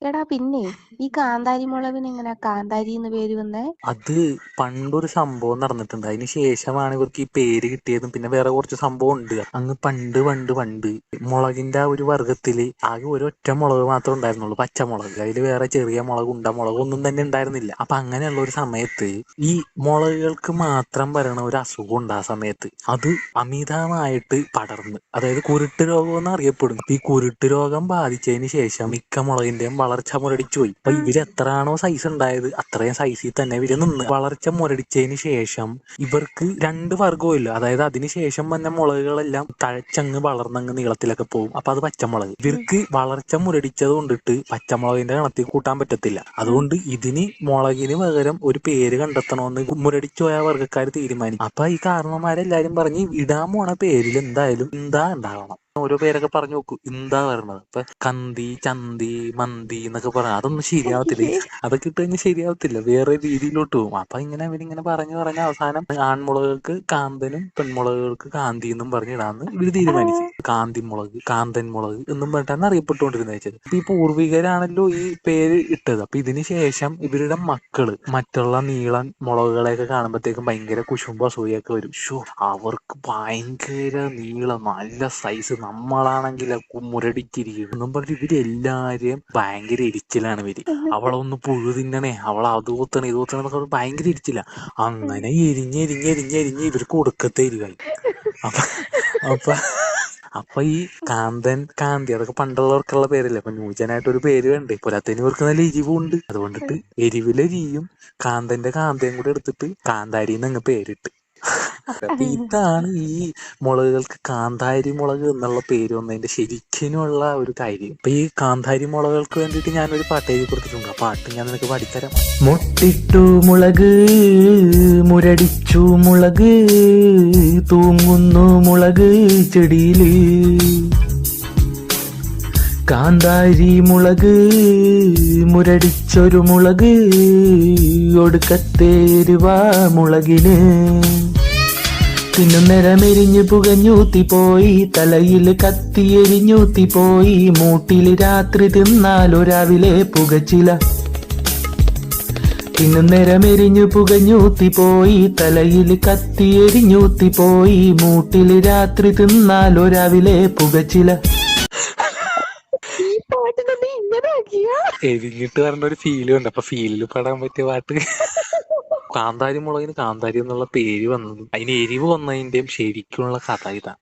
എടാ പിന്നെ ഈ കാന്താരി മുളകിന് എങ്ങനെയാ കാന്താരി എന്ന് പേര് വന്നേ? അത് പണ്ടൊരു സംഭവം നടന്നിട്ടുണ്ട്. അതിന് ശേഷമാണ് ഇവർക്ക് ഈ പേര് കിട്ടിയതും. പിന്നെ വേറെ കുറച്ച് സംഭവം ഉണ്ട്. അങ്ങ് പണ്ട് പണ്ട് പണ്ട് മുളകിന്റെ ആ ഒരു വർഗത്തില് ആകെ ഒരൊറ്റ മുളക് മാത്രമേ ഉണ്ടായിരുന്നുള്ളൂ, പച്ചമുളക്. അതിൽ വേറെ ചെറിയ മുളക്, ഉണ്ടമുളക് ഒന്നും തന്നെ ഉണ്ടായിരുന്നില്ല. അപ്പൊ അങ്ങനെയുള്ള ഒരു സമയത്ത് ഈ മുളകുകൾക്ക് മാത്രം വരണ ഒരു അസുഖം ഉണ്ട്. ആ സമയത്ത് അത് അമിതമായിട്ട് പടർന്ന്, അതായത് കുരുട്ട് രോഗം എന്ന് അറിയപ്പെടും. ഈ കുരുട്ട് രോഗം ബാധിച്ചതിന് ശേഷം മിക്ക മുളകിന്റെയും വളർച്ച മുരടിച്ചു പോയി. അപ്പൊ ഇവര് എത്രയാണോ സൈസ് ഉണ്ടായത് അത്രയും സൈസിൽ തന്നെ ഇവര് നിന്ന്. വളർച്ച മുരടിച്ചതിന് ശേഷം ഇവർക്ക് രണ്ട് വർഗവും ഇല്ല. അതായത് അതിനുശേഷം വന്ന മുളകുകളെല്ലാം തഴച്ചങ്ങ് വളർന്നങ്ങ് നീളത്തിലൊക്കെ പോകും. അപ്പൊ അത് പച്ചമുളക്. ഇവർക്ക് വളർച്ച മുരടിച്ചത് കൊണ്ടിട്ട് പച്ചമുളകിന്റെ കണത്തിൽ കൂട്ടാൻ പറ്റത്തില്ല. അതുകൊണ്ട് ഇതിന് മുളകിന് പകരം ഒരു പേര് കണ്ടെത്തണമെന്ന് മുരടിച്ചു പോയ വർഗ്ഗക്കാർ തീരുമാനിച്ചു. അപ്പൊ ഈ കാരണവന്മാരെല്ലാരും പറഞ്ഞ് ഇടാൻ പോണ പേരിൽ എന്തായാലും എന്താ ഉണ്ടാവണം. ഓരോ പേരൊക്കെ പറഞ്ഞു നോക്കൂ, എന്താ പറയണത്. ഇപ്പൊ കന്തി, ചന്തി, മന്തി എന്നൊക്കെ പറഞ്ഞ അതൊന്നും ശരിയാവത്തില്ല. അതൊക്കെ ഇട്ട് കഴിഞ്ഞാൽ ശരിയാവത്തില്ല, വേറെ രീതിയിലോട്ട് പോകും. അപ്പൊ ഇവരിങ്ങനെ പറഞ്ഞു പറഞ്ഞ അവസാനം ആൺമുളകൾക്ക് കാന്തനും പെൺമുളകുകൾക്ക് കാന്തി എന്നും പറഞ്ഞിടാന്ന് ഇവര് തീരുമാനിച്ചു. കാന്തിമുളക്, കാന്തൻ മുളക് എന്നും പറഞ്ഞിട്ടാണ് അറിയപ്പെട്ടുകൊണ്ടിരുന്നത് വെച്ചത്. അപ്പൊ ഈ പൂർവികരാണല്ലോ ഈ പേര് ഇട്ടത്. അപ്പൊ ഇതിന് ശേഷം ഇവരുടെ മക്കള് മറ്റുള്ള നീളൻ മുളകുകളെയൊക്കെ കാണുമ്പോഴത്തേക്കും ഭയങ്കര കുശുമ്പോ അസൂയൊക്കെ വരും. അവർക്ക് ഭയങ്കര നീളം, നല്ല സൈസ്, നമ്മളാണെങ്കിൽ മുരടിച്ചിരിക്കും എന്നും പറഞ്ഞ് ഇവരെല്ലാരെയും ഭയങ്കര ഇരിച്ചിലാണ് ഇവര്. അവളൊന്ന് പുഴു തിന്നണേ, അവൾ അത് കൂത്തണേ ഇത് കൂത്തണേ എന്നൊക്കെ ഭയങ്കര ഇരിച്ചില്ല. അങ്ങനെ എരിഞ്ഞെരിഞ്ഞെരിഞ്ഞെരിഞ്ഞ് ഇവർക്ക് കൊടുക്കത്തെ എരിവായി. അപ്പൊ അപ്പൊ അപ്പൊ ഈ കാന്തൻ, കാന്തി അതൊക്കെ പണ്ടുള്ളവർക്കുള്ള പേരല്ലേ. അപ്പൊ ന്യൂജനായിട്ട് ഒരു പേര് വേണ്ടേ. പോരാത്തതിന് ഇവർക്ക് നല്ല എരിവുണ്ട്. അതുകൊണ്ടിട്ട് എരിവിലെരിയും കാന്തന്റെ കാന്തയും കൂടെ എടുത്തിട്ട് കാന്താരിന്ന് അങ്ങ് പേരിട്ട്. അപ്പൊ ഇതാണ് ഈ മുളകുകൾക്ക് കാന്താരി മുളക് എന്നുള്ള പേര് വന്നതിന്റെ ശരിക്കുമുള്ള ഒരു കാര്യം. അപ്പൊ ഈ കാന്താരി മുളകുകൾക്ക് വേണ്ടിയിട്ട് ഞാനൊരു പാട്ട് എഴുതി കൊടുത്തിട്ടുണ്ട്. ആ പാട്ട് ഞാൻ നിനക്ക് പാടിത്തരാം. മുട്ടിട്ടു മുളക്, മുരടിച്ചു മുളക്, തൂങ്ങുന്നു മുളക് ചെടിയില്. കാന്താരി മുളക്, മുരടിച്ചൊരു മുളക്, ഒടുക്കത്തെ എരിവാ മുളകിന്. തിന്നുന്നേരമെരിഞ്ഞു പുകഞ്ഞൂത്തിപ്പോയി, തലയിൽ കത്തിയെരിഞ്ഞൂത്തിപ്പോയി, മൂട്ടില് രാത്രി തിന്നാലോ രാവിലെ പുകച്ചില. തിന്നുന്നേരമെരിഞ്ഞു പുകഞ്ഞൂത്തിപ്പോയി, തലയിൽ കത്തിയെരിഞ്ഞൂത്തിപ്പോയി, മൂട്ടില് രാത്രി തിന്നാലോ രാവിലെ പുകച്ചില. ഈ പാട്ടിനെ നീ ഇങ്ങനെ ആക്കിയാ? എരിഞ്ഞിട്ട് വരേണ്ട ഒരു ഫീലും ഉണ്ട്. അപ്പൊ ഫീലിൽ പാടാൻ പറ്റിയ പാട്ട്. കാന്താരി മുളകിന് കാന്താരി എന്നുള്ള പേര് വന്നതും അതിന് എരിവ് വന്നതിന്റെയും ശരിക്കുള്ള കഥ ഇതാണ്.